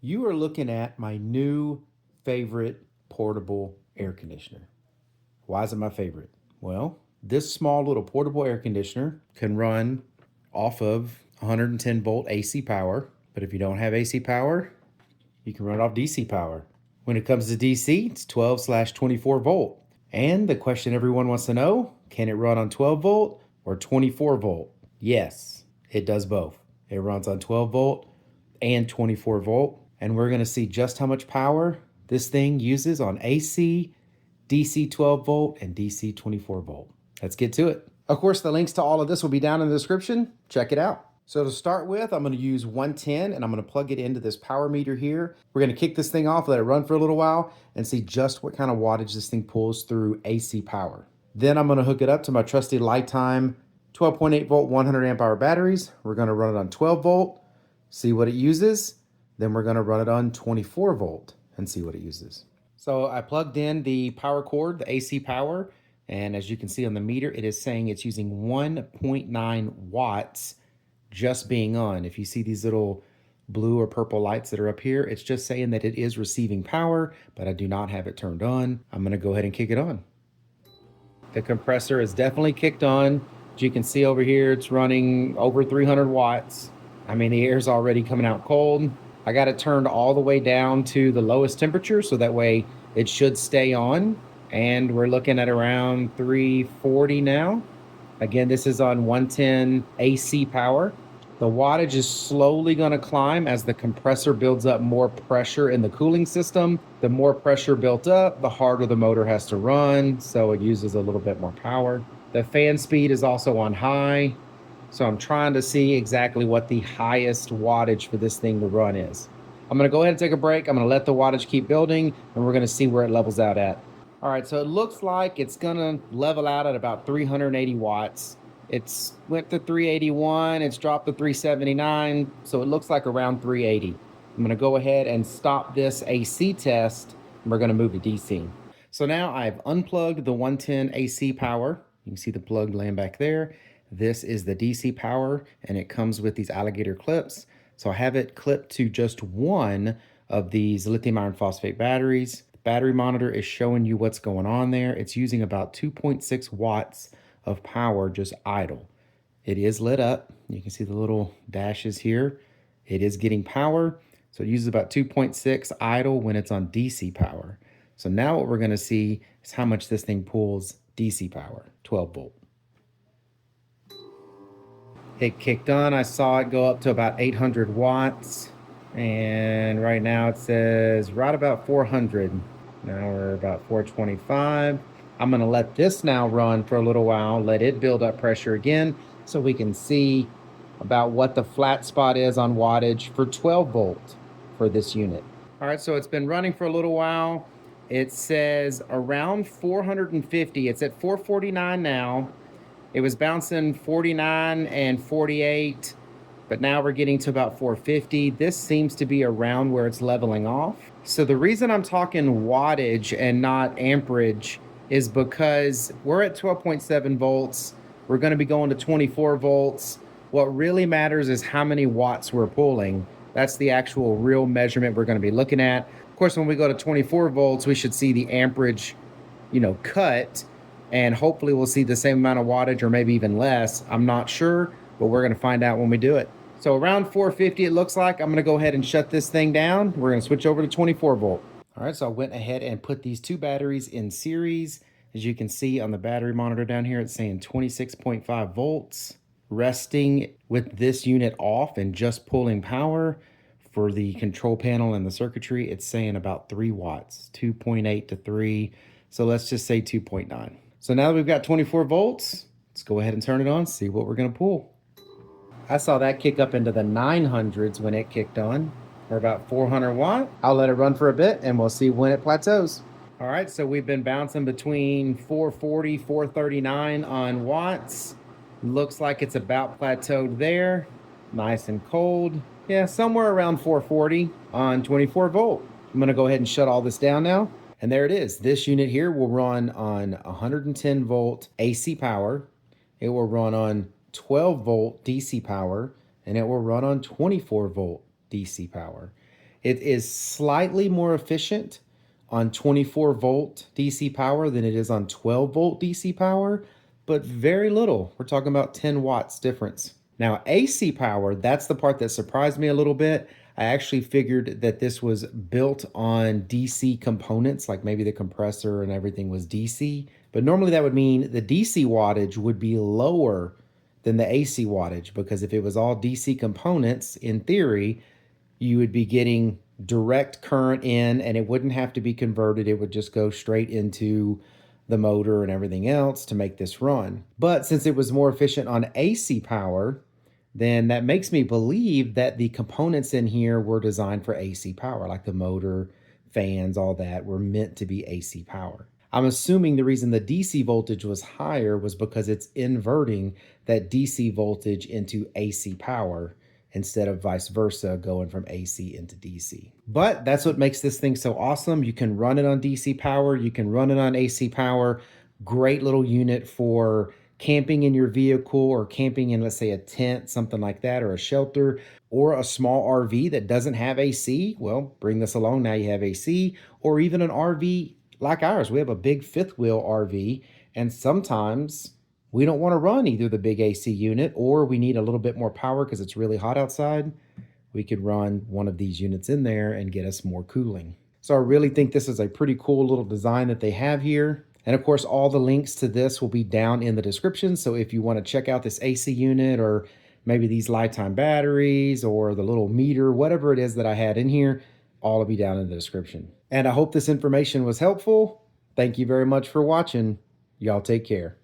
You are looking at my new favorite portable air conditioner. Why is it my favorite? Well, this small little portable air conditioner can run off of 110 volt AC power, but if you don't have AC power, you can run it off DC power. When it comes to DC, it's 12/24 volt. And the question everyone wants to know, can it run on 12 volt or 24 volt? Yes, it does both. It runs on 12 volt and 24 volt. And we're going to see just how much power this thing uses on AC, DC 12 volt, and DC 24 volt. Let's get to it. Of course, the links to all of this will be down in the description. Check it out. So to start with, I'm going to use 110 and I'm going to plug it into this power meter here. We're going to kick this thing off, let it run for a little while, and see just what kind of wattage this thing pulls through AC power. Then I'm going to hook it up to my trusty Lifetime 12.8 volt 100 amp hour batteries. We're going to run it on 12 volt, see what it uses. Then we're going to run it on 24 volt and see what it uses. So I plugged in the power cord, the AC power, and as you can see on the meter, it is saying it's using 1.9 watts just being on. If you see these little blue or purple lights that are up here, it's just saying that it is receiving power, but I do not have it turned on. I'm going to go ahead and kick it on. The compressor is definitely kicked on. As you can see over here, it's running over 300 watts. I mean, the air's already coming out cold. I got it turned all the way down to the lowest temperature, so that way it should stay on. And we're looking at around 340 now. Again, this is on 110 AC power. The wattage is slowly going to climb as the compressor builds up more pressure in the cooling system. The more pressure built up, the harder the motor has to run, so it uses a little bit more power. The fan speed is also on high, so I'm trying to see exactly what the highest wattage for this thing to run is. I'm going to go ahead and take a break. I'm going to let the wattage keep building, and we're going to see where it levels out at. All right, so it looks like it's going to level out at about 380 watts. It's went to 381, it's dropped to 379, so it looks like around 380. I'm going to go ahead and stop this AC test, and we're going to move to DC. So now I've unplugged the 110 AC power. You can see the plug laying back there. This is the DC power, and it comes with these alligator clips. So I have it clipped to just one of these lithium iron phosphate batteries. The battery monitor is showing you what's going on there. It's using about 2.6 watts of power just idle. It is lit up. You can see the little dashes here. It is getting power. So it uses about 2.6 idle when it's on DC power. So now what we're going to see is how much this thing pulls DC power, 12 volt. It kicked on. I saw it go up to about 800 watts. And right now it says right about 400. Now we're about 425. I'm going to let this now run for a little while, let it build up pressure again so we can see about what the flat spot is on wattage for 12 volt for this unit. All right, so it's been running for a little while. It says around 450. It's at 449 now. It was bouncing 49 and 48, but now we're getting to about 450. This seems to be around where it's leveling off. So the reason I'm talking wattage and not amperage is because we're at 12.7 volts. We're going to be going to 24 volts. What really matters is how many watts we're pulling. That's the actual real measurement we're going to be looking at. Of course, when we go to 24 volts, we should see the amperage, cut, and hopefully we'll see the same amount of wattage or maybe even less. I'm not sure, but we're going to find out when we do it. So around 450, it looks like. I'm going to go ahead and shut this thing down. We're going to switch over to 24 volt. All right, so I went ahead and put these two batteries in series. As you can see on the battery monitor down here, it's saying 26.5 volts. Resting with this unit off and just pulling power for the control panel and the circuitry, it's saying about 3 watts, 2.8 to 3. So let's just say 2.9. So now that we've got 24 volts, let's go ahead and turn it on, see what we're going to pull. I saw that kick up into the 900s when it kicked on, or about 400 watt. I'll let it run for a bit and we'll see when it plateaus. All right, so we've been bouncing between 440, 439 on watts. Looks like it's about plateaued there. Nice and cold. Yeah, somewhere around 440 on 24 volt. I'm gonna go ahead and shut all this down now. And there it is. This unit here will run on 110 volt AC power. It will run on 12 volt DC power, and it will run on 24 volt DC power. It is slightly more efficient on 24 volt DC power than it is on 12 volt DC power, but very little. We're talking about 10 watts difference. Now, AC power, that's the part that surprised me a little bit. I actually figured that this was built on DC components, like maybe the compressor and everything was DC. But normally that would mean the DC wattage would be lower than the AC wattage, because if it was all DC components, in theory, you would be getting direct current in and it wouldn't have to be converted. It would just go straight into the motor and everything else to make this run. But since it was more efficient on AC power, then that makes me believe that the components in here were designed for AC power, like the motor, fans, all that were meant to be AC power. I'm assuming the reason the DC voltage was higher was because it's inverting that DC voltage into AC power instead of vice versa, going from AC into DC. But that's what makes this thing so awesome. You can run it on DC power, you can run it on AC power. Great little unit for camping in your vehicle or camping in, let's say, a tent, something like that, or a shelter, or a small RV that doesn't have AC. Well, bring this along. Now you have AC, or even an RV like ours. We have a big fifth wheel RV, and sometimes we don't want to run either the big AC unit or we need a little bit more power because it's really hot outside. We could run one of these units in there and get us more cooling. So I really think this is a pretty cool little design that they have here. And of course, all the links to this will be down in the description. So if you want to check out this AC unit, or maybe these lifetime batteries, or the little meter, whatever it is that I had in here, all will be down in the description. And I hope this information was helpful. Thank you very much for watching. Y'all take care.